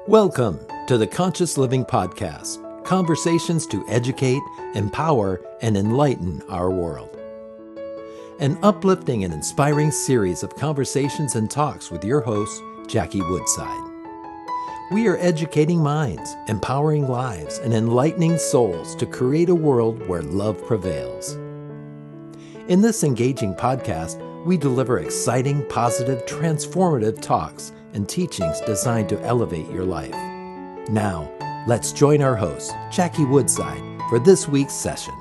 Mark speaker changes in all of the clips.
Speaker 1: Welcome to the Conscious Living Podcast, conversations to educate, empower, and enlighten our world. An uplifting and inspiring series of conversations and talks with your host, Jackie Woodside. We are educating minds, empowering lives, and enlightening souls to create a world where love prevails. In this engaging podcast, we deliver exciting, positive, transformative talks and teachings designed to elevate your life. Now, let's join our host, Jackie Woodside, for this week's session.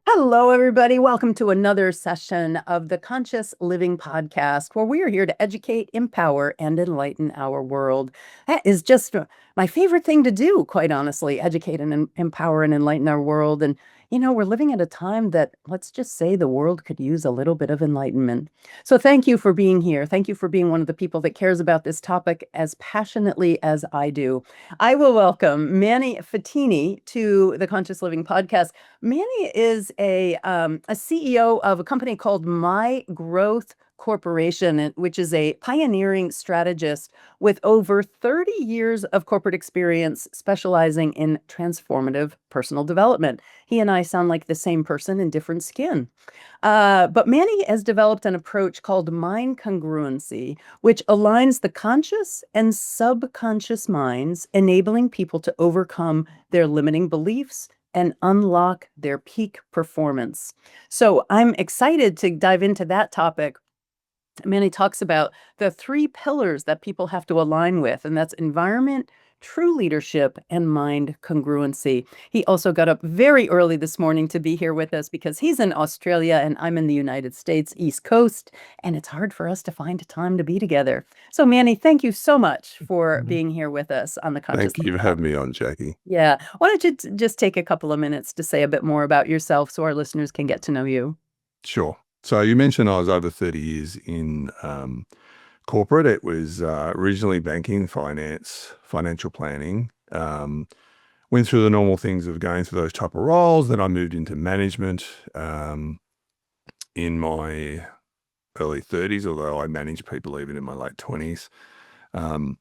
Speaker 2: Hello, everybody. Welcome to another session of the Conscious Living Podcast, where we are here to educate, empower, and enlighten our world. That is just my favorite thing to do, quite honestly, educate and empower and enlighten our world. And, we're living at a time that, let's just say, the world could use a little bit of enlightenment. So thank you for being here. Thank you for being one of the people that cares about this topic as passionately as I do. I will welcome Manny Fiteni to the Conscious Living Podcast. Manny is a CEO of a company called My Growth Corporation, which is a pioneering strategist with over 30 years of corporate experience specializing in transformative personal development. He and I sound like the same person in different skin. But Manny has developed an approach called Mind Congruency, which aligns the conscious and subconscious minds, enabling people to overcome their limiting beliefs and unlock their peak performance. So I'm excited to dive into that topic. Manny talks about the three pillars that people have to align with, and that's environment, true leadership, and mind congruency. He also got up very early this morning to be here with us because he's in Australia and I'm in the United States, East Coast, and it's hard for us to find time to be together. So Manny, thank you so much for being here with us on the Conscious
Speaker 3: Thank you for
Speaker 2: Living
Speaker 3: having me on, Jackie.
Speaker 2: Yeah. Why don't you just take a couple of minutes to say a bit more about yourself so our listeners can get to know you?
Speaker 3: Sure. So you mentioned I was over 30 years in corporate. It was originally banking, finance, financial planning. Went through the normal things of going through those type of roles. Then I moved into management in my early 30s, although I managed people even in my late 20s. But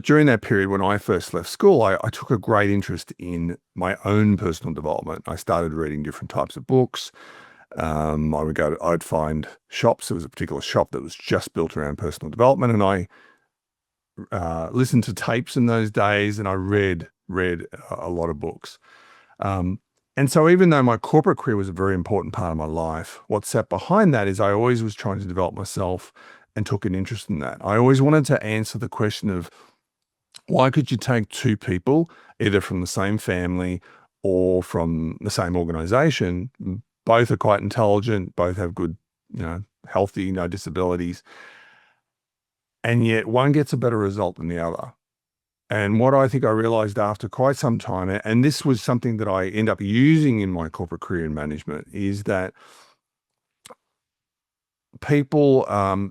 Speaker 3: during that period, when I first left school, I took a great interest in my own personal development. I started reading different types of books. I'd find shops. There was a particular shop that was just built around personal development, and I listened to tapes in those days, and I read a lot of books. And so even though my corporate career was a very important part of my life, what sat behind that is I always was trying to develop myself and took an interest in that. I always wanted to answer the question of why could you take two people, either from the same family or from the same organization, both are quite intelligent, both have good, healthy, no disabilities, and yet one gets a better result than the other. And what I think I realized after quite some time, and this was something that I end up using in my corporate career in management, is that people are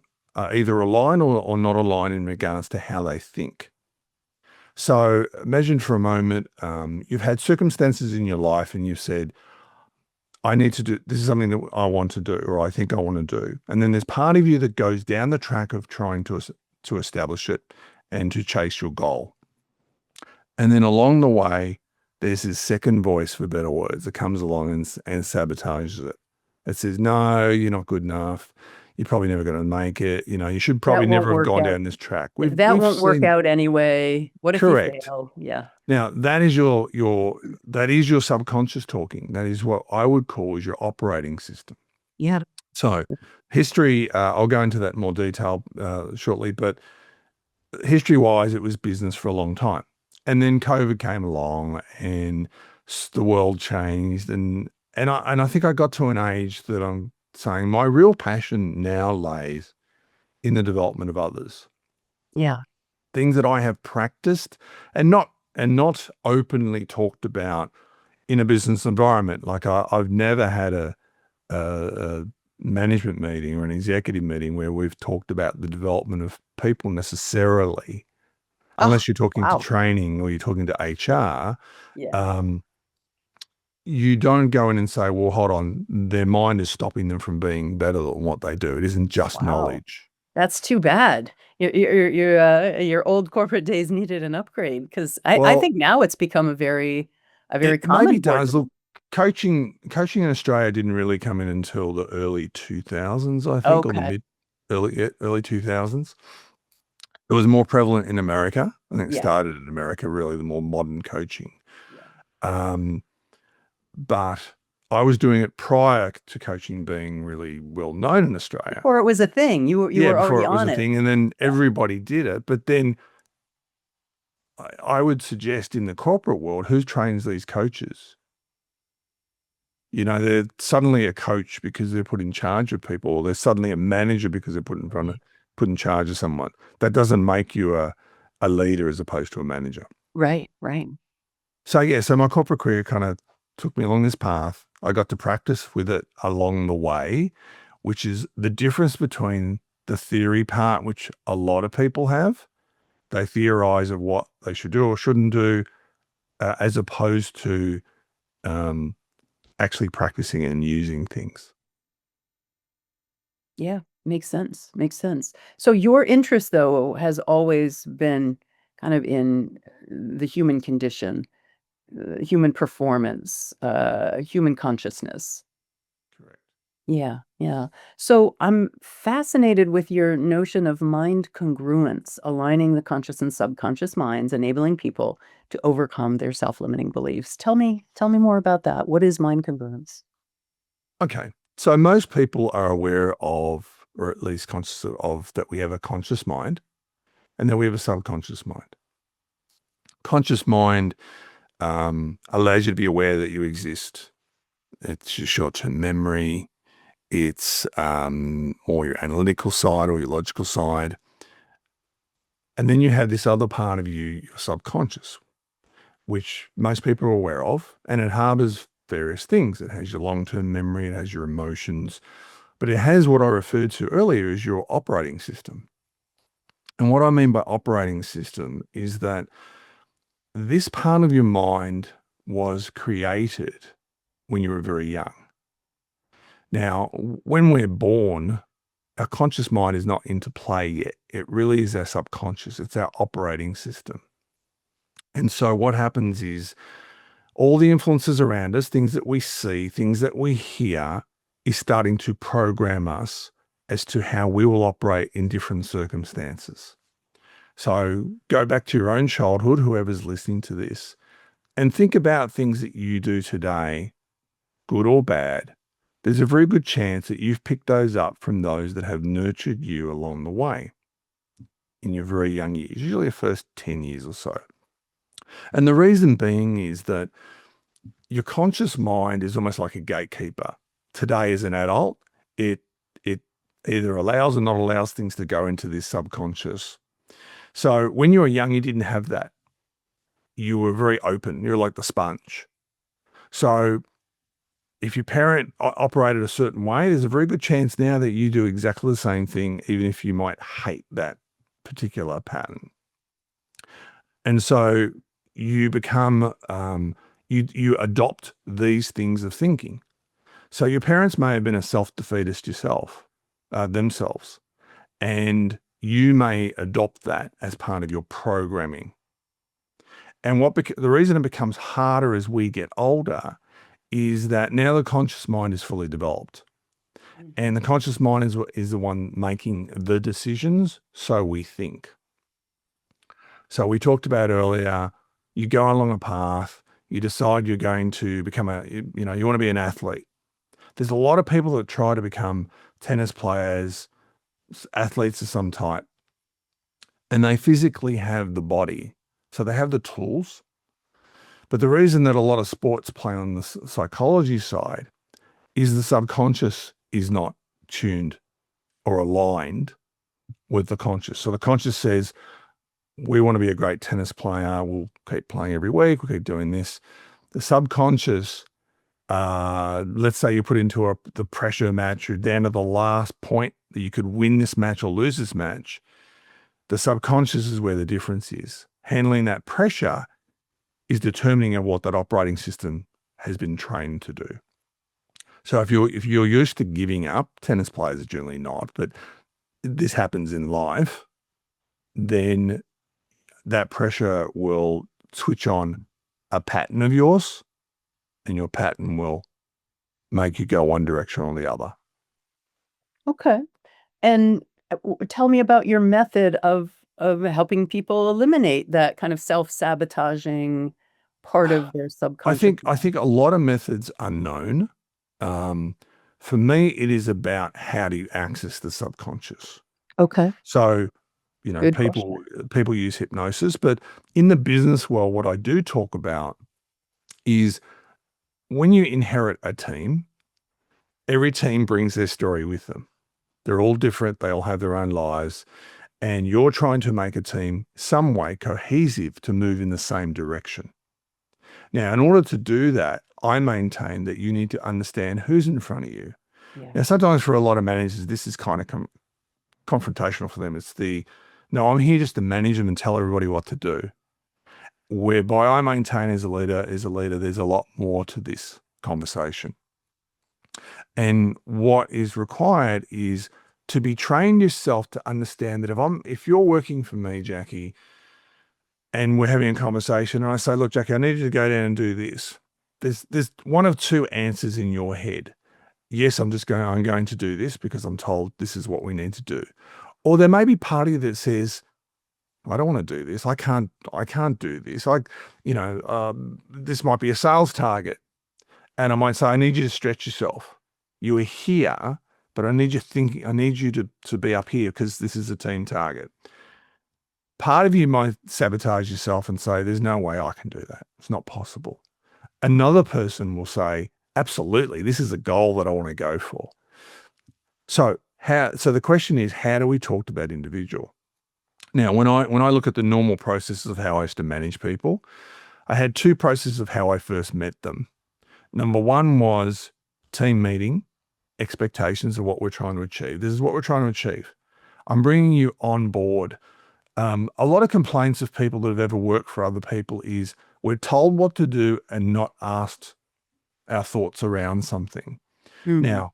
Speaker 3: either aligned or not aligned in regards to how they think. So imagine for a moment, you've had circumstances in your life and you've said, this is something that I want to do, or I think I want to do. And then there's part of you that goes down the track of trying to establish it and to chase your goal. And then along the way, there's this second voice, for better words, that comes along and sabotages it. It says, no, you're not good enough. You're probably never going to make it. You should probably never have gone down this track.
Speaker 2: That won't work out anyway. What if you fail? Yeah.
Speaker 3: Now, that is your subconscious talking. That is what I would call is your operating system.
Speaker 2: Yeah.
Speaker 3: So history, I'll go into that in more detail shortly, but history-wise, it was business for a long time. And then COVID came along and the world changed. And I think I got to an age that I'm saying my real passion now lays in the development of others.
Speaker 2: Yeah.
Speaker 3: Things that I have practiced and not openly talked about in a business environment. Like I've never had a management meeting or an executive meeting where we've talked about the development of people necessarily, unless you're talking to training or you're talking to HR.
Speaker 2: Yeah.
Speaker 3: You don't go in and say, well, hold on, their mind is stopping them from being better than what they do. It isn't just knowledge.
Speaker 2: That's too bad. Your old corporate days needed an upgrade, because I
Speaker 3: Well,
Speaker 2: think now it's become a very
Speaker 3: it maybe
Speaker 2: common board.
Speaker 3: does. Look, coaching in Australia didn't really come in until the early 2000s, I think, or the
Speaker 2: Okay.
Speaker 3: early 2000s. It was more prevalent in America. I think it
Speaker 2: Yeah.
Speaker 3: started in America, really, the more modern coaching.
Speaker 2: Yeah.
Speaker 3: Um, but I was doing it prior to coaching being really well known in Australia.
Speaker 2: Before it was a thing, you were
Speaker 3: Before
Speaker 2: already
Speaker 3: it was
Speaker 2: on
Speaker 3: a
Speaker 2: it.
Speaker 3: thing, and then everybody did it. But then I would suggest in the corporate world, who trains these coaches? They're suddenly a coach because they're put in charge of people, or they're suddenly a manager because they're put in charge of someone. That doesn't make you a leader as opposed to a manager.
Speaker 2: Right, right.
Speaker 3: So my corporate career kind of took me along this path. I got to practice with it along the way, which is the difference between the theory part, which a lot of people have. They theorize of what they should do or shouldn't do, as opposed to actually practicing and using things.
Speaker 2: Yeah, makes sense. Makes sense. So your interest, though, has always been kind of in the human condition, human performance, human consciousness.
Speaker 3: Correct.
Speaker 2: Yeah, yeah. So I'm fascinated with your notion of mind congruence, aligning the conscious and subconscious minds, enabling people to overcome their self-limiting beliefs. Tell me more about that. What is mind congruence?
Speaker 3: Okay. So most people are aware of, or at least conscious of, that we have a conscious mind and that we have a subconscious mind. Conscious mind allows you to be aware that you exist. It's your short-term memory. It's more your analytical side or your logical side. And then you have this other part of you, your subconscious, which most people are aware of, and it harbors various things. It has your long-term memory, it has your emotions, but it has what I referred to earlier as your operating system. And what I mean by operating system is that this part of your mind was created when you were very young. Now, when we're born, our conscious mind is not into play yet. It really is our subconscious. It's our operating system. And so what happens is all the influences around us, things that we see, things that we hear, is starting to program us as to how we will operate in different circumstances. So go back to your own childhood, whoever's listening to this, and think about things that you do today, good or bad. There's a very good chance that you've picked those up from those that have nurtured you along the way in your very young years, usually the first 10 years or so. And the reason being is that your conscious mind is almost like a gatekeeper. Today as an adult, it either allows or not allows things to go into this subconscious. So when you were young, you didn't have that. You were very open. You're like the sponge. So if your parent operated a certain way, there's a very good chance now that you do exactly the same thing, even if you might hate that particular pattern. And so you become, you adopt these things of thinking. So your parents may have been a self-defeatist themselves, and you may adopt that as part of your programming. And the reason it becomes harder as we get older is that now the conscious mind is fully developed. And the conscious mind is the one making the decisions, so we think. So we talked about earlier, you go along a path, you decide you're going to become you want to be an athlete. There's a lot of people that try to become tennis players, athletes of some type, and they physically have the body. So they have the tools. But the reason that a lot of sports play on the psychology side is the subconscious is not tuned or aligned with the conscious. So the conscious says, we want to be a great tennis player. We'll keep playing every week. We'll keep doing this. The subconscious, let's say you put into the pressure match, you're down to the last point that you could win this match or lose this match. The subconscious is where the difference is. Handling that pressure is determining what that operating system has been trained to do. So if you're used to giving up, tennis players are generally not, but this happens in life, then that pressure will switch on a pattern of yours, and your pattern will make you go one direction or the other.
Speaker 2: Okay. And tell me about your method of helping people eliminate that kind of self-sabotaging part of their
Speaker 3: I
Speaker 2: subconscious
Speaker 3: think
Speaker 2: mind.
Speaker 3: a lot of methods are known. For me, it is about how do you access the subconscious.
Speaker 2: Okay.
Speaker 3: So,
Speaker 2: Good question.
Speaker 3: people use hypnosis, but in the business world, what I do talk about is when you inherit a team, every team brings their story with them. They're all different. They all have their own lives. And you're trying to make a team some way cohesive to move in the same direction. Now, in order to do that, I maintain that you need to understand who's in front of you.
Speaker 2: Yeah.
Speaker 3: Now, sometimes for a lot of managers, this is kind of confrontational for them. It's no, I'm here just to manage them and tell everybody what to do. Whereby I maintain as a leader, there's a lot more to this conversation. And what is required is to be trained yourself to understand that if you're working for me, Jackie, and we're having a conversation and I say, look, Jackie, I need you to go down and do this. There's one of two answers in your head. Yes, I'm going to do this because I'm told this is what we need to do. Or there may be part of you that says, I don't want to do this. I can't do this. This might be a sales target. And I might say, I need you to stretch yourself. You are here, but I need you to be up here because this is a team target. Part of you might sabotage yourself and say, there's no way I can do that. It's not possible. Another person will say, absolutely, this is a goal that I want to go for. So the question is, how do we talk to that individual? Now, when I look at the normal processes of how I used to manage people, I had two processes of how I first met them. Number one was team meeting, expectations of what we're trying to achieve. This is what we're trying to achieve. I'm bringing you on board. A lot of complaints of people that have ever worked for other people is we're told what to do and not asked our thoughts around something.
Speaker 2: Mhm.
Speaker 3: Now,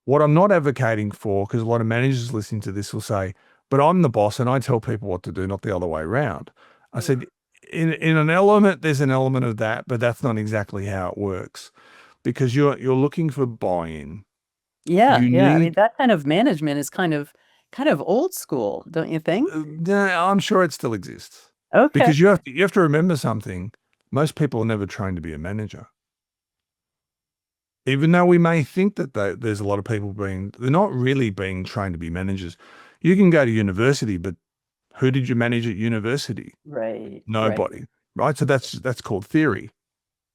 Speaker 3: what I'm not advocating for, because a lot of managers listening to this will say, but I'm the boss and I tell people what to do, not the other way around. I said, in an element, there's an element of that, but that's not exactly how it works because you're looking for buy-in.
Speaker 2: Yeah,
Speaker 3: You
Speaker 2: yeah. I mean,
Speaker 3: need,
Speaker 2: that kind of management is kind of old school, don't you think?
Speaker 3: I'm sure it still exists
Speaker 2: Okay.
Speaker 3: because you have to remember something. Most people are never trained to be a manager. Even though we may think that there's a lot of people they're not really being trained to be managers. You can go to university, but who did you manage at university?
Speaker 2: Right.
Speaker 3: Nobody, right? So that's called theory.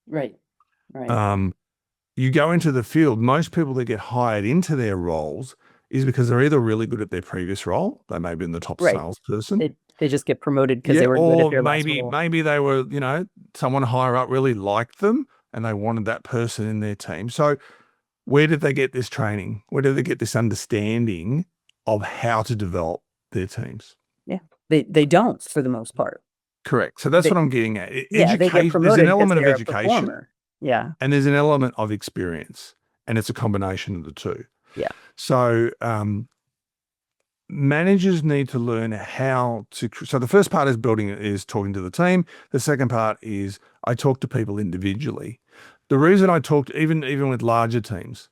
Speaker 2: Right. Right.
Speaker 3: You go into the field, most people that get hired into their roles is because they're either really good at their previous role, they may have been the top
Speaker 2: Right.
Speaker 3: salesperson.
Speaker 2: They just get promoted because they were good at
Speaker 3: Or
Speaker 2: their last role.
Speaker 3: maybe they were, someone higher up really liked them and they wanted that person in their team. So where did they get this training? Where did they get this understanding of how to develop their teams?
Speaker 2: Yeah. They don't for the most part.
Speaker 3: Correct. So that's
Speaker 2: They-
Speaker 3: what I'm getting at.
Speaker 2: Yeah, they get
Speaker 3: Education, there's
Speaker 2: promoted
Speaker 3: an
Speaker 2: because
Speaker 3: element of
Speaker 2: they're a
Speaker 3: education
Speaker 2: performer. Yeah.
Speaker 3: and there's an element of experience, and it's a combination of the two.
Speaker 2: Yeah.
Speaker 3: So managers need to learn how to. So the first part is talking to the team. The second part is I talk to people individually. The reason I talk even with larger teams,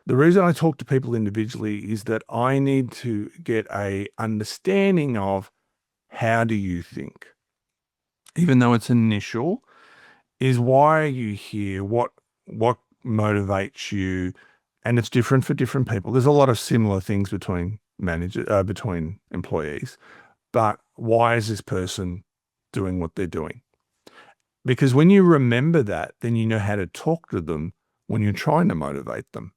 Speaker 3: the reason I talk to people individually is that I need to get a understanding of how do you think, even though it's initial, is why are you here? What motivates you? And it's different for different people. There's a lot of similar things between between employees, but why is this person doing what they're doing? Because when you remember that, then you know how to talk to them when you're trying to motivate them.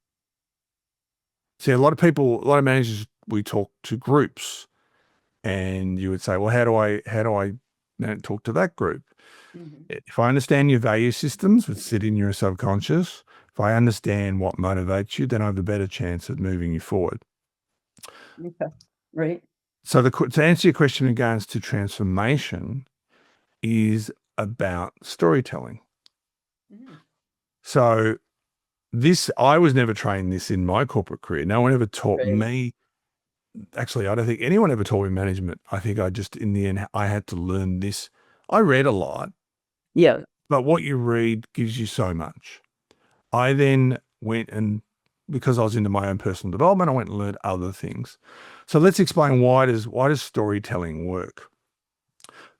Speaker 3: See, a lot of managers, we talk to groups, and you would say, well, how do I talk to that group?
Speaker 2: Mhm.
Speaker 3: If I understand your value systems, which sit in your subconscious, if I understand what motivates you, then I have a better chance of moving you forward.
Speaker 2: Okay. Right.
Speaker 3: So to answer your question in regards to transformation is about storytelling.
Speaker 2: Mhm.
Speaker 3: So I was never trained this in my corporate career. No one ever taught
Speaker 2: Right.
Speaker 3: me actually, I don't think anyone ever taught me management. I think I just, in the end, I had to learn this. I read a lot,
Speaker 2: Yeah.
Speaker 3: but what you read gives you so much. I then went and, because I was into my own personal development, I went and learned other things. So let's explain why does storytelling work?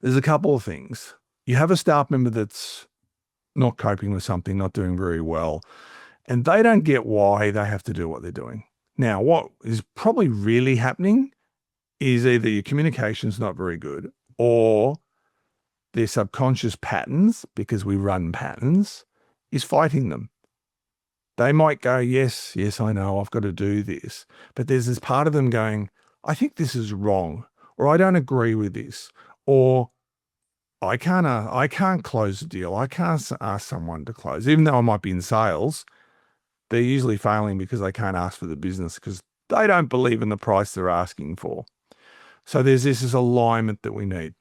Speaker 3: There's a couple of things. You have a staff member that's not coping with something, not doing very well, and they don't get why they have to do what they're doing. Now, what is probably really happening is either your communication's not very good, or their subconscious patterns, because we run patterns, is fighting them. They might go, yes, I know, I've got to do this. But there's this part of them going, I think this is wrong, or I don't agree with this, or I can't close the deal. I can't ask someone to close. Even though I might be in sales, they're usually failing because they can't ask for the business because they don't believe in the price they're asking for. So there's this alignment that we need.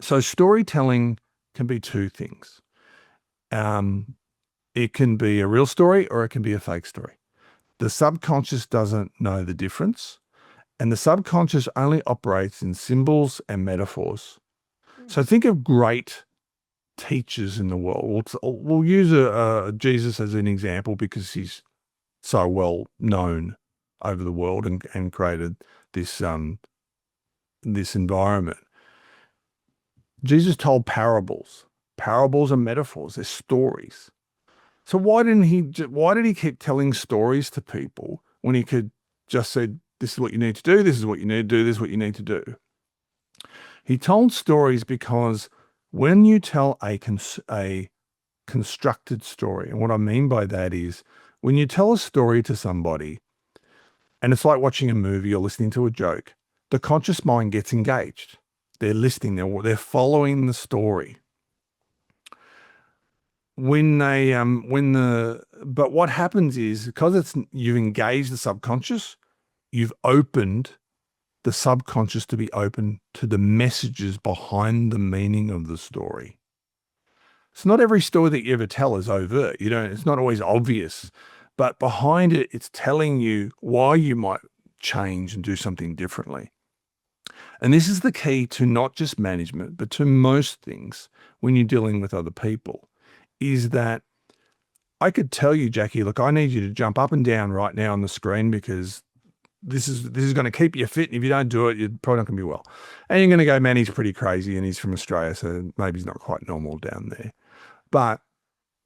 Speaker 3: So storytelling can be two things. It can be a real story or it can be a fake story. The subconscious doesn't know the difference, and the subconscious only operates in symbols and metaphors. So think of great teachers in the world. We'll use Jesus as an example because he's so well known over the world and created this this environment. Jesus told parables. Parables are metaphors. They're stories. So why did he keep telling stories to people when he could just say, this is what you need to do, this is what you need to do, this is what you need to do? He told stories because when you tell a constructed story, and what I mean by that is when you tell a story to somebody, and it's like watching a movie or listening to a joke, the conscious mind gets engaged. They're listening, they're following the story. But what happens is, because you've engaged the subconscious, you've opened the subconscious to be open to the messages behind the meaning of the story. It's not every story that you ever tell is overt. It's not always obvious, but behind it, it's telling you why you might change and do something differently. And this is the key to not just management, but to most things when you're dealing with other people, is that I could tell you, Jackie, look, I need you to jump up and down right now on the screen because this is going to keep you fit. And if you don't do it, you're probably not going to be well. And you're going to go, man, he's pretty crazy and he's from Australia, so maybe he's not quite normal down there. But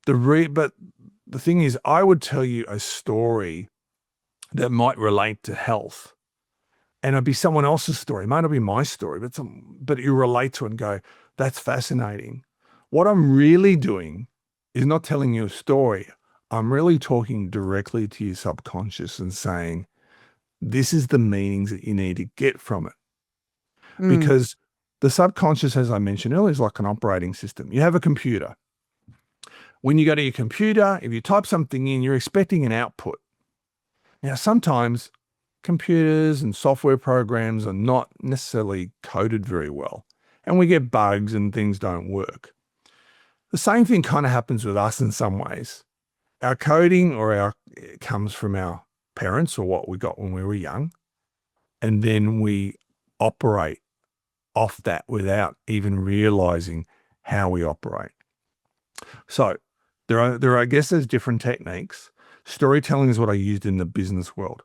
Speaker 3: the thing is, I would tell you a story that might relate to health, and it'd be someone else's story. It might not be my story, but you relate to it and go, that's fascinating. What I'm really doing is not telling you a story. I'm really talking directly to your subconscious and saying, this is the meanings that you need to get from it. Because the subconscious, as I mentioned earlier, is like an operating system. You have a computer. When you go to your computer, if you type something in, you're expecting an output. Now, sometimes computers and software programs are not necessarily coded very well, and we get bugs and things don't work. The same thing kind of happens with us in some ways. Our coding comes from our parents or what we got when we were young, and then we operate off that without even realizing how we operate. So there are, I guess there's different techniques. Storytelling is what I used in the business world,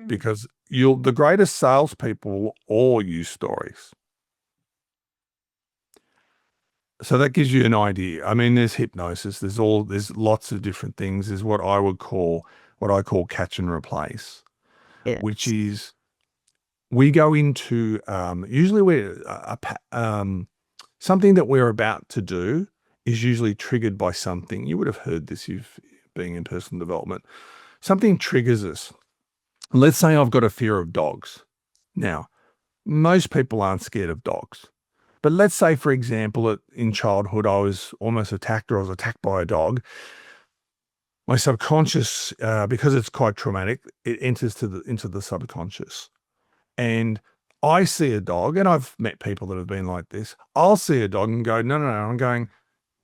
Speaker 3: because the greatest salespeople will all use stories. So that gives you an idea. I mean, there's hypnosis. There's lots of different things. There's what I call catch and replace, which is we go into usually something that we're about to do is usually triggered by something. You would have heard this if being in personal development. Something triggers us. Let's say I've got a fear of dogs. Now, most people aren't scared of dogs. But let's say, for example, in childhood, I was almost attacked or I was attacked by a dog. My subconscious, because it's quite traumatic, it enters into the subconscious. And I see a dog, and I've met people that have been like this. I'll see a dog and go, no. I'm going,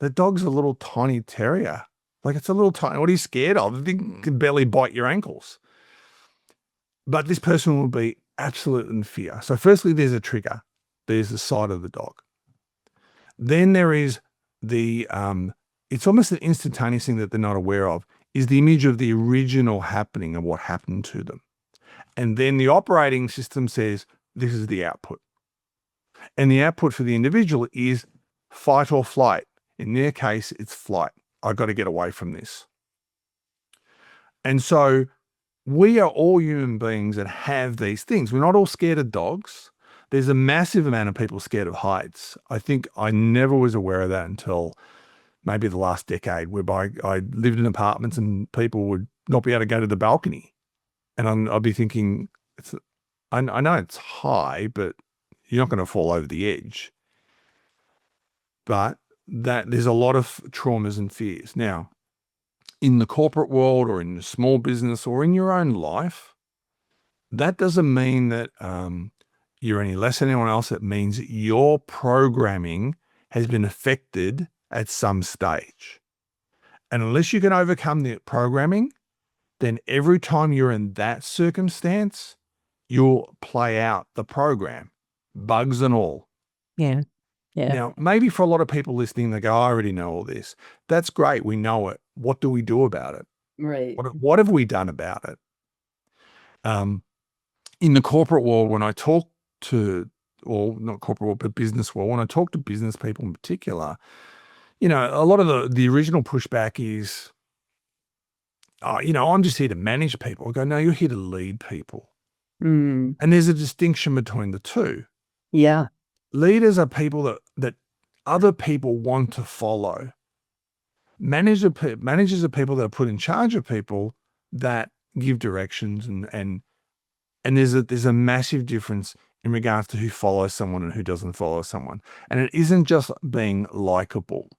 Speaker 3: the dog's a little tiny terrier. Like, it's a little tiny, what are you scared of? It can barely bite your ankles. But this person will be absolute in fear. So firstly, there's a trigger. There's the sight of the dog. Then there is it's almost an instantaneous thing that they're not aware of, is the image of the original happening of what happened to them. And then the operating system says, this is the output. And the output for the individual is fight or flight. In their case, it's flight. I've got to get away from this. And so we are all human beings that have these things. We're not all scared of dogs. There's a massive amount of people scared of heights. I think I never was aware of that until maybe the last decade, whereby I lived in apartments and people would not be able to go to the balcony. And I'd be thinking, I know it's high, but you're not going to fall over the edge. But that there's a lot of traumas and fears. Now, in the corporate world or in the small business or in your own life, that doesn't mean that you're any less than anyone else. It means that your programming has been affected at some stage. And unless you can overcome the programming, then every time you're in that circumstance, you'll play out the program, bugs and all.
Speaker 2: Yeah. Yeah.
Speaker 3: Now, maybe for a lot of people listening, they go, I already know all this. That's great. We know it. What do we do about it?
Speaker 2: Right.
Speaker 3: What have we done about it? In the corporate world, when I talk to, or not corporate world, but business world, when I talk to business people in particular, a lot of the original pushback is, I'm just here to manage people. I go, no, you're here to lead people.
Speaker 2: Mm.
Speaker 3: And there's a distinction between the two.
Speaker 2: Yeah.
Speaker 3: Leaders are people that other people want to follow. Managers are people that are put in charge of people that give directions, and there's a massive difference in regards to who follows someone and who doesn't follow someone. And it isn't just being likable.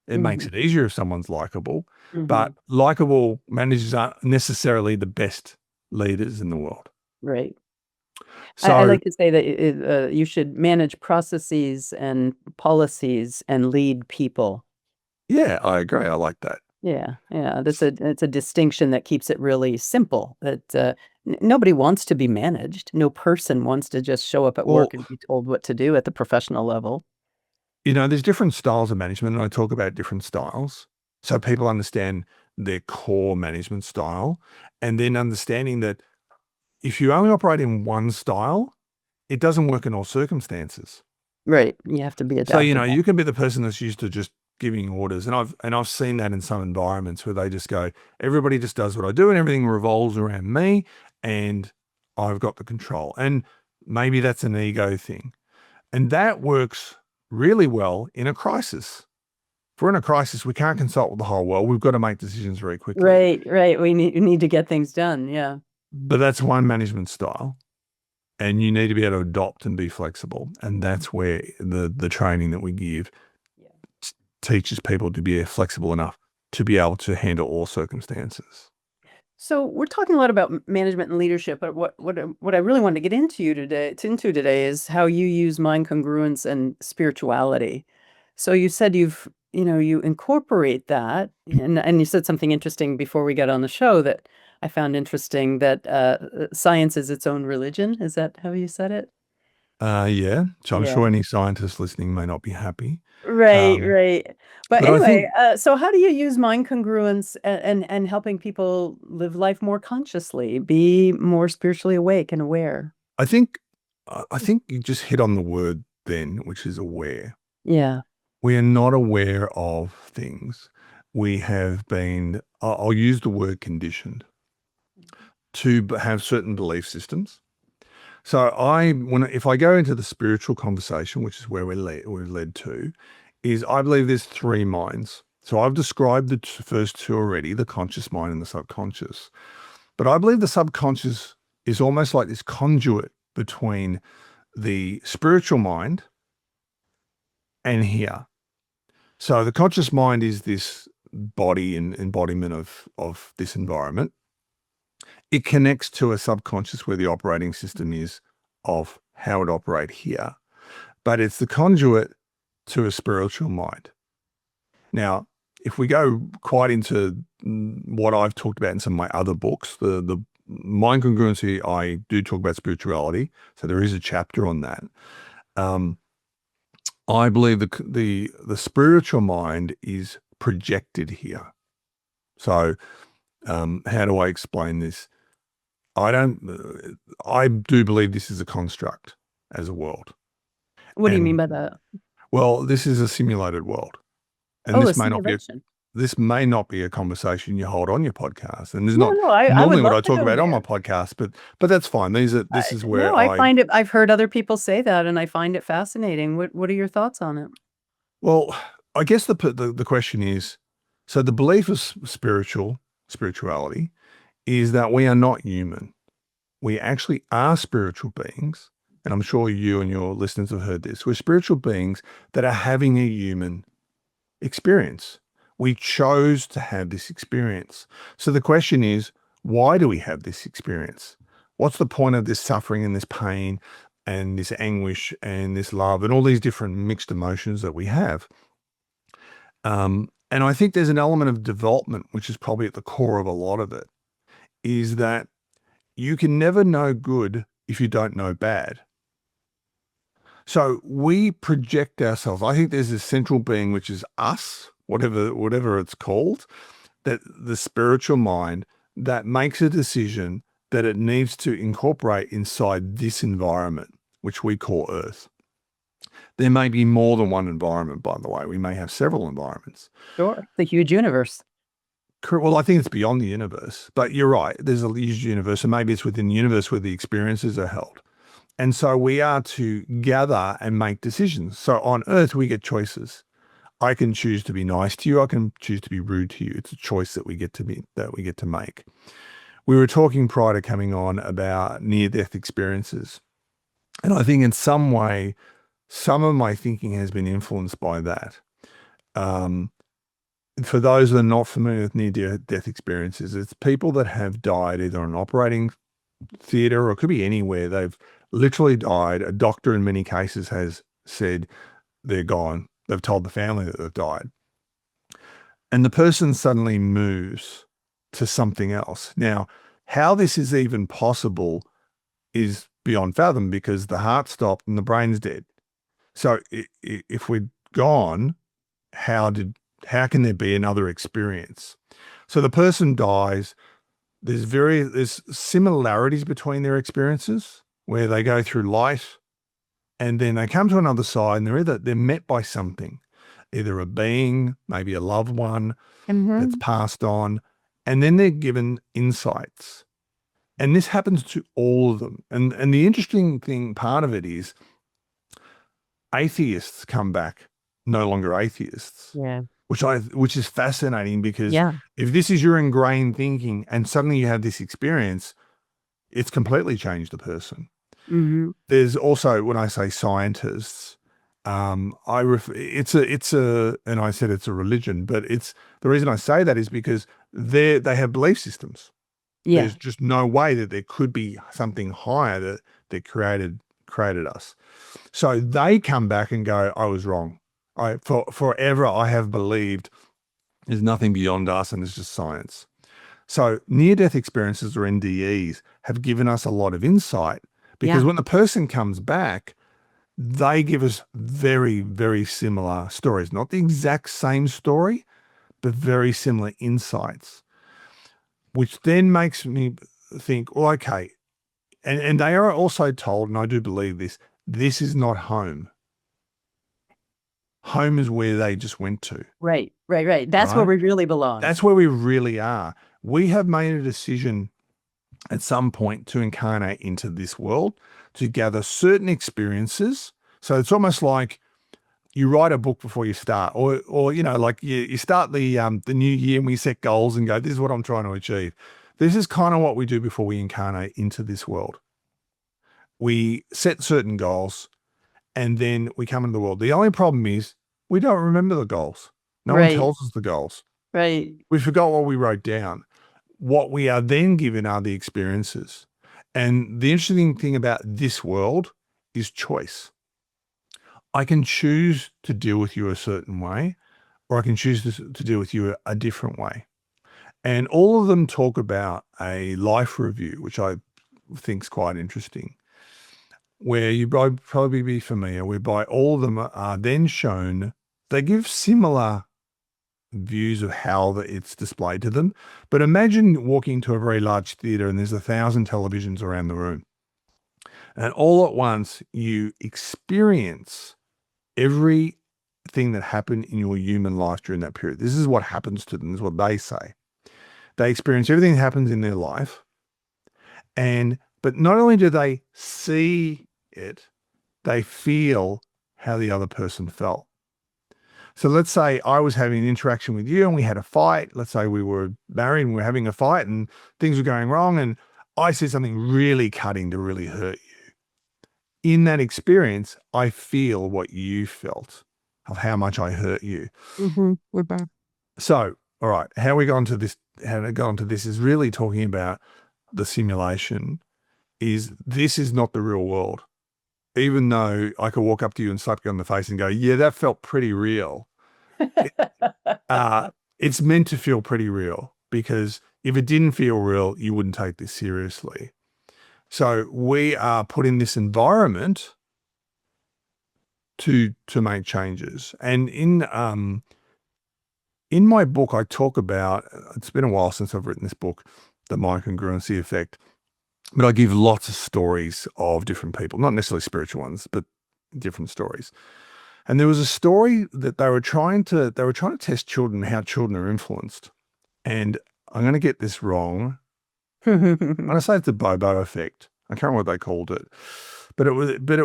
Speaker 3: It makes it easier if someone's likable, but likable managers aren't necessarily the best leaders in the world.
Speaker 2: Right.
Speaker 3: So
Speaker 2: I like to say that you should manage processes and policies and lead people.
Speaker 3: yeah, I agree. I like that.
Speaker 2: Yeah, yeah. It's a distinction that keeps it really simple. That nobody wants to be managed. No person wants to just show up at
Speaker 3: Well,
Speaker 2: work and be told what to do at the professional level.
Speaker 3: there's different styles of management, and I talk about different styles. So people understand their core management style, and then understanding that if you only operate in one style, it doesn't work in all circumstances.
Speaker 2: Right. You have to be
Speaker 3: So,
Speaker 2: adaptable.
Speaker 3: you can be the person that's used to just giving orders. And I've seen that in some environments where they just go, everybody just does what I do and everything revolves around me and I've got the control. And maybe that's an ego thing. And that works really well in a crisis. If we're in a crisis, we can't consult with the whole world. We've got to make decisions very quickly.
Speaker 2: Right. We need to get things done. Yeah.
Speaker 3: But that's one management style. And you need to be able to adopt and be flexible. And that's where the training that we give teaches people to be flexible enough to be able to handle all circumstances.
Speaker 2: So we're talking a lot about management and leadership, but what I really want to get into today is how you use mind congruence and spirituality. So you said you incorporate that, and you said something interesting before we got on the show that I found interesting, that science is its own religion. Is that how you said it?
Speaker 3: Yeah. So I'm
Speaker 2: Yeah.
Speaker 3: sure any scientists listening may not be happy.
Speaker 2: Right,
Speaker 3: Um,
Speaker 2: right. But
Speaker 3: but I
Speaker 2: anyway,
Speaker 3: think
Speaker 2: so how do you use mind congruence and helping people live life more consciously, be more spiritually awake and aware?
Speaker 3: I think you just hit on the word then, which is aware.
Speaker 2: Yeah.
Speaker 3: We are not aware of things. We have been, I'll use the word conditioned to have certain belief systems. So if I go into the spiritual conversation, which is where we're led to, is I believe there's three minds. So I've described the first two already, the conscious mind and the subconscious. But I believe the subconscious is almost like this conduit between the spiritual mind and here. So the conscious mind is this body and embodiment of this environment. It connects to a subconscious where the operating system is of how it operate here. But it's the conduit to a spiritual mind. Now, if we go quite into what I've talked about in some of my other books, the Mind Congruency, I do talk about spirituality, so there is a chapter on that. I believe the spiritual mind is projected here. So, how do I explain this? I do believe this is a construct as a world.
Speaker 2: What do you mean
Speaker 3: And
Speaker 2: by that?
Speaker 3: well, this is a simulated world, and
Speaker 2: Oh, a
Speaker 3: this may not be a conversation you hold on your podcast. And there's
Speaker 2: No,
Speaker 3: not
Speaker 2: no, I would
Speaker 3: normally what
Speaker 2: love
Speaker 3: I
Speaker 2: to
Speaker 3: talk
Speaker 2: go
Speaker 3: about on my
Speaker 2: there.
Speaker 3: podcast, but that's fine. This is where
Speaker 2: No, I find it. I've heard other people say that, and I find it fascinating. What are your thoughts on it?
Speaker 3: Well, I guess the question is, so the belief of spirituality is that we are not human. We actually are spiritual beings, and I'm sure you and your listeners have heard this. We're spiritual beings that are having a human experience. We chose to have this experience. So the question is, why do we have this experience? What's the point of this suffering and this pain and this anguish and this love and all these different mixed emotions that we have? And I think there's an element of development, which is probably at the core of a lot of it, is that you can never know good if you don't know bad. So we project ourselves. I think there's this central being, which is us, whatever it's called, that the spiritual mind that makes a decision that it needs to incorporate inside this environment, which we call Earth. There may be more than one environment, by the way. We may have several environments.
Speaker 2: Sure, the huge universe.
Speaker 3: Well, I think it's beyond the universe, but you're right. There's a huge universe, and maybe it's within the universe where the experiences are held. And so we are to gather and make decisions. So on Earth, we get choices. I can choose to be nice to you. I can choose to be rude to you. It's a choice that we get to make. We were talking prior to coming on about near-death experiences, and I think in some way, some of my thinking has been influenced by that. For those that are not familiar with near-death experiences, it's people that have died either on an operating theater or it could be anywhere. They've literally died. A doctor in many cases has said they're gone. They've told the family that they've died. And the person suddenly moves to something else. Now, how this is even possible is beyond fathom because the heart stopped and the brain's dead. So if we're gone, how can there be another experience? So the person dies. There's similarities between their experiences where they go through life and then they come to another side and they're met by something, either a being, maybe a loved one that's passed on, and then they're given insights. And this happens to all of them. And the interesting part of it is atheists come back no longer atheists.
Speaker 2: Yeah.
Speaker 3: Which is fascinating because
Speaker 2: Yeah.
Speaker 3: if this is your ingrained thinking and suddenly you have this experience, it's completely changed the person.
Speaker 2: Mm-hmm.
Speaker 3: There's also, when I say scientists, and I said it's a religion, but the reason I say that is because they have belief systems.
Speaker 2: Yeah.
Speaker 3: There's just no way that there could be something higher that created us. So they come back and go, I was wrong. Forever I have believed there's nothing beyond us and it's just science. So near-death experiences, or NDEs, have given us a lot of insight because when the person comes back, they give us very, very similar stories. Not the exact same story, but very similar insights, which then makes me think, well, okay. And they are also told, and I do believe this is not home. Home is where they just went to.
Speaker 2: Right. That's where we really belong.
Speaker 3: That's where we really are. We have made a decision at some point to incarnate into this world, to gather certain experiences. So it's almost like you write a book before you start, or like you start the new year and we set goals and go, this is what I'm trying to achieve. This is kind of what we do before we incarnate into this world. We set certain goals and then we come into the world. The only problem is we don't remember the goals. No one tells us the goals.
Speaker 2: Right.
Speaker 3: We forgot what we wrote down. What we are then given are the experiences. And the interesting thing about this world is choice. I can choose to deal with you a certain way, or I can choose to deal with you a different way. And all of them talk about a life review, which I think is quite interesting, where you probably be familiar, whereby all of them are then shown, they give similar views of how it's displayed to them. But imagine walking into a very large theater and there's 1,000 televisions around the room. And all at once you experience everything that happened in your human life during that period. This is what happens to them. This is what they say. They experience everything that happens in their life. But not only do they see it, they feel how the other person felt. So let's say I was having an interaction with you and we had a fight. Let's say we were married and we were having a fight and things were going wrong and I said something really cutting to really hurt you. In that experience, I feel what you felt of how much I hurt you.
Speaker 2: We're back.
Speaker 3: So, all right, how we got onto this is really talking about the simulation. This is not the real world. Even though I could walk up to you and slap you on the face and go, yeah, that felt pretty real. It's meant to feel pretty real, because if it didn't feel real, you wouldn't take this seriously. So we are put in this environment to make changes. And in my book, I talk about, it's been a while since I've written this book, The Mind Congruency Effect, but I give lots of stories of different people, not necessarily spiritual ones, but different stories. And there was a story that they were trying to test children, how children are influenced. And I'm going to get this wrong. I'm going to say it's the Bobo effect. I can't remember what they called it, but it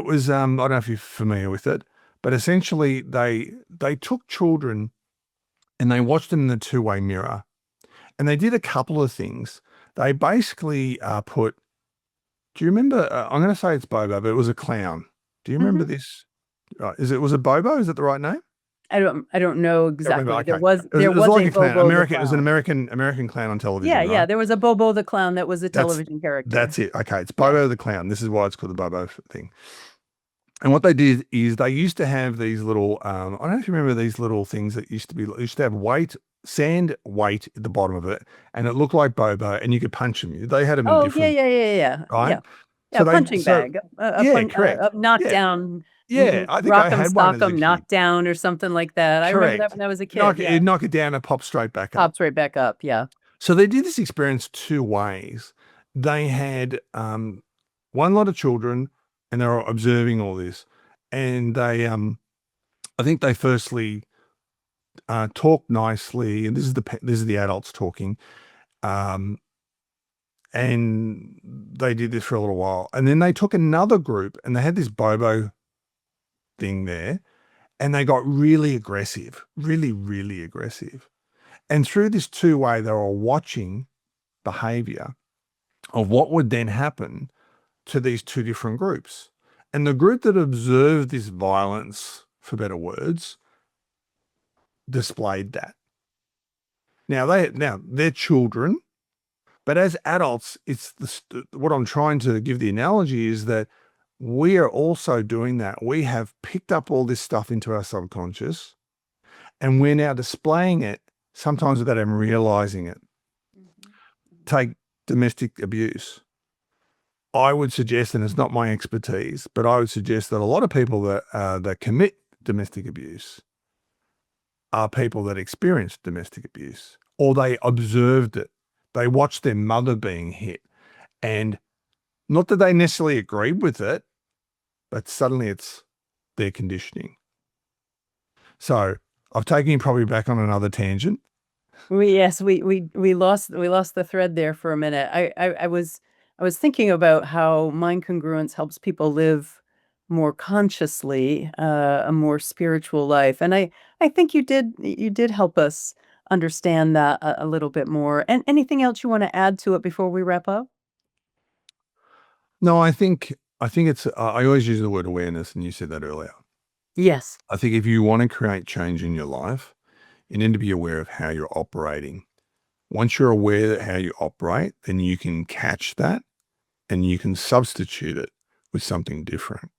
Speaker 3: was I don't know if you're familiar with it, but essentially they took children and they watched them in the two-way mirror, and they did a couple of things. They basically put, do you remember, I'm going to say it's Bobo, but it was a clown. Do you remember this? Was it Bobo? Is that the right name?
Speaker 2: I don't know exactly.
Speaker 3: Okay.
Speaker 2: There was
Speaker 3: like
Speaker 2: a
Speaker 3: a clown.
Speaker 2: Bobo
Speaker 3: It was an American clown on television.
Speaker 2: Yeah,
Speaker 3: right?
Speaker 2: yeah. There was a Bobo the clown that was a television character.
Speaker 3: That's it. Okay, it's Bobo the clown. This is why it's called the Bobo thing. And what they did is they used to have these little, I don't know if you remember these little things that used to have sand weight at the bottom of it, and it looked like Bobo, and you could punch them. They had them in different.
Speaker 2: Yeah.
Speaker 3: Right?
Speaker 2: Yeah, so punching bag.
Speaker 3: Correct.
Speaker 2: Knockdown.
Speaker 3: Yeah, I think
Speaker 2: rock
Speaker 3: I
Speaker 2: 'em,
Speaker 3: had one
Speaker 2: stock
Speaker 3: as a
Speaker 2: 'em,
Speaker 3: kid.
Speaker 2: knockdown or something like that. I remember that when I was a kid.
Speaker 3: Knock it down and pop straight back up.
Speaker 2: Pops right back up, yeah.
Speaker 3: So they did this experience two ways. They had one lot of children, and they were observing all this. And they, I think they firstly talked nicely, and this is the adults talking, and they did this for a little while. And then they took another group, and they had this Bobo thing there, and they got really aggressive, really, really aggressive. And through this two-way, they were watching behavior of what would then happen to these two different groups. And the group that observed this violence, for better words, displayed that. Now they're children, but as adults, it's what I'm trying to give the analogy is that we are also doing that. We have picked up all this stuff into our subconscious, and we're now displaying it, sometimes without even realizing it. Take domestic abuse. I would suggest, and it's not my expertise, but I would suggest that a lot of people that commit domestic abuse are people that experienced domestic abuse, or they observed it. They watched their mother being hit, and not that they necessarily agreed with it, but suddenly it's their conditioning. So I've taken you probably back on another tangent.
Speaker 2: We lost the thread there for a minute. I was thinking about how mind congruence helps people live more consciously, a more spiritual life, and I think you did help us understand that a little bit more. And anything else you want to add to it before we wrap up?
Speaker 3: No, I think it's. I always use the word awareness, and you said that earlier.
Speaker 2: Yes.
Speaker 3: I think if you want to create change in your life, you need to be aware of how you're operating. Once you're aware of how you operate, then you can catch that and you can substitute it with something different.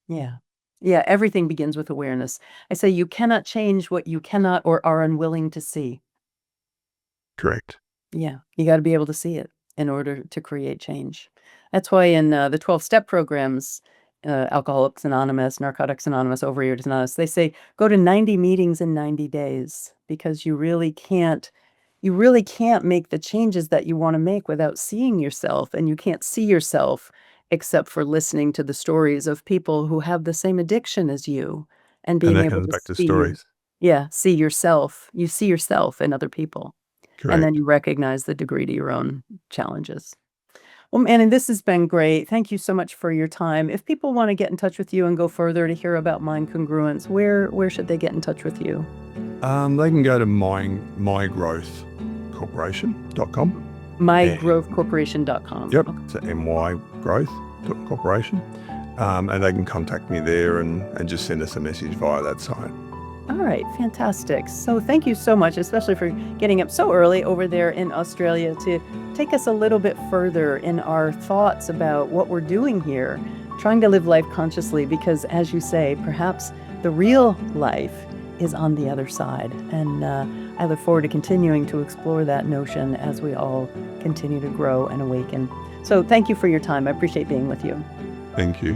Speaker 2: Yeah. Yeah, everything begins with awareness. I say you cannot change what you cannot or are unwilling to see.
Speaker 3: Correct.
Speaker 2: Yeah, you got to be able to see it in order to create change. That's why in the 12-step programs, Alcoholics Anonymous, Narcotics Anonymous, Overeaters Anonymous, they say go to 90 meetings in 90 days because you really can't make the changes that you want to make without seeing yourself, and you can't see yourself except for listening to the stories of people who have the same addiction as you and
Speaker 3: And
Speaker 2: being
Speaker 3: that
Speaker 2: able
Speaker 3: comes
Speaker 2: to
Speaker 3: back to
Speaker 2: see,
Speaker 3: stories.
Speaker 2: yeah, see yourself. You see yourself in other people. And then
Speaker 3: Correct.
Speaker 2: you recognize the degree to your own challenges. Well, Manny, this has been great. Thank you so much for your time. If people want to get in touch with you and go further to hear about mind congruence, where should they get in touch with you?
Speaker 3: They can go to mygrowthcorporation.com.
Speaker 2: mygrowthcorporation.com.
Speaker 3: Yep,
Speaker 2: Okay.
Speaker 3: it's mygrowth.corporation. And they can contact me there and just send us a message via that site.
Speaker 2: All right, fantastic. So thank you so much, especially for getting up so early over there in Australia to take us a little bit further in our thoughts about what we're doing here, trying to live life consciously, because as you say, perhaps the real life is on the other side. And I look forward to continuing to explore that notion as we all continue to grow and awaken. So thank you for your time. I appreciate being with you.
Speaker 3: Thank you.